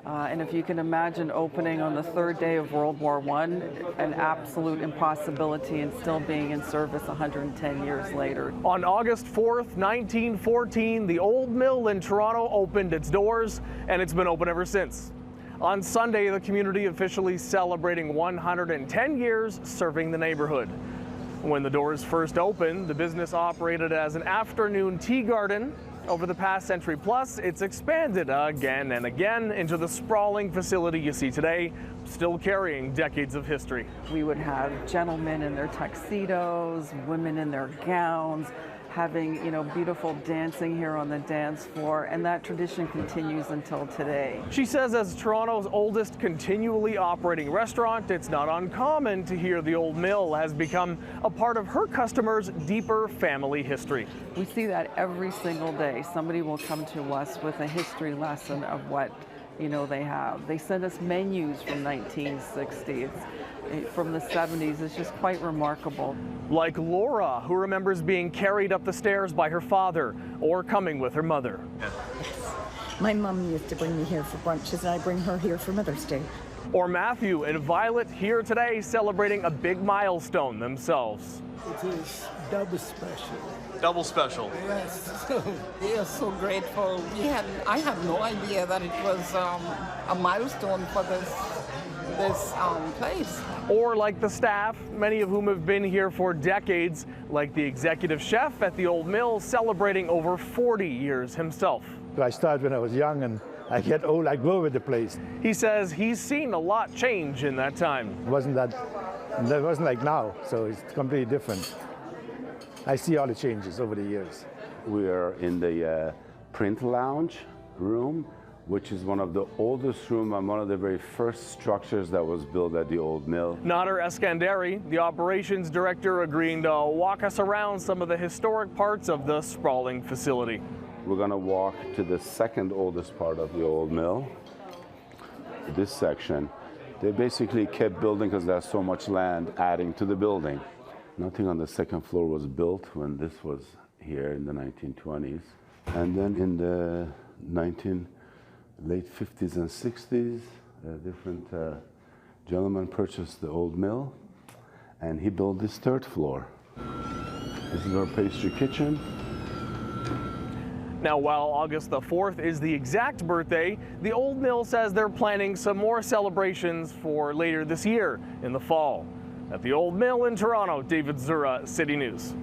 And if you can imagine opening on the third day of World War I, an absolute impossibility, and still being in service 110 years later. On August 4th, 1914, the old mill in Toronto opened its doors, and it's been open ever since. On Sunday, the community officially celebrating 110 years serving the neighborhood. When the doors first opened, the business operated as an afternoon tea garden. Over the past century plus, it's expanded again and again into the sprawling facility you see today, still carrying decades of history. We would have gentlemen in their tuxedos, women in their gowns, having, beautiful dancing here on the dance floor, and that tradition continues until today. She says as Toronto's oldest continually operating restaurant, it's not uncommon to hear the old mill has become a part of her customers' deeper family history. We see that every single day. Somebody will come to us with a history lesson of what they have. They send us menus from 1960s, from the 70s. It's just quite remarkable. Like Laura, who remembers being carried up the stairs by her father or coming with her mother. My mom used to bring me here for brunches, and I bring her here for Mother's Day. Or Matthew and Violet here today celebrating a big milestone themselves. It is double special. Double special. Yes. We are so grateful. I had no idea that it was a milestone for this place. Or like the staff, many of whom have been here for decades, like the executive chef at the old mill celebrating over 40 years himself. I started when I was young, and I get old, I grow with the place. He says he's seen a lot change in that time. It wasn't like now, so it's completely different. I see all the changes over the years. We are in the print lounge room, which is one of the oldest rooms and one of the very first structures that was built at the old mill. Nader Eskandari, the operations director, agreeing to walk us around some of the historic parts of the sprawling facility. We're going to walk to the second oldest part of the old mill, this section. They basically kept building because there's so much land adding to the building. Nothing on the second floor was built when this was here in the 1920s. And then in the late 50s and 60s, different gentlemen purchased the old mill, and he built this third floor. This is our pastry kitchen. Now, while August the 4th is the exact birthday, the old mill says they're planning some more celebrations for later this year in the fall. At the old mill in Toronto, David Zura, City News.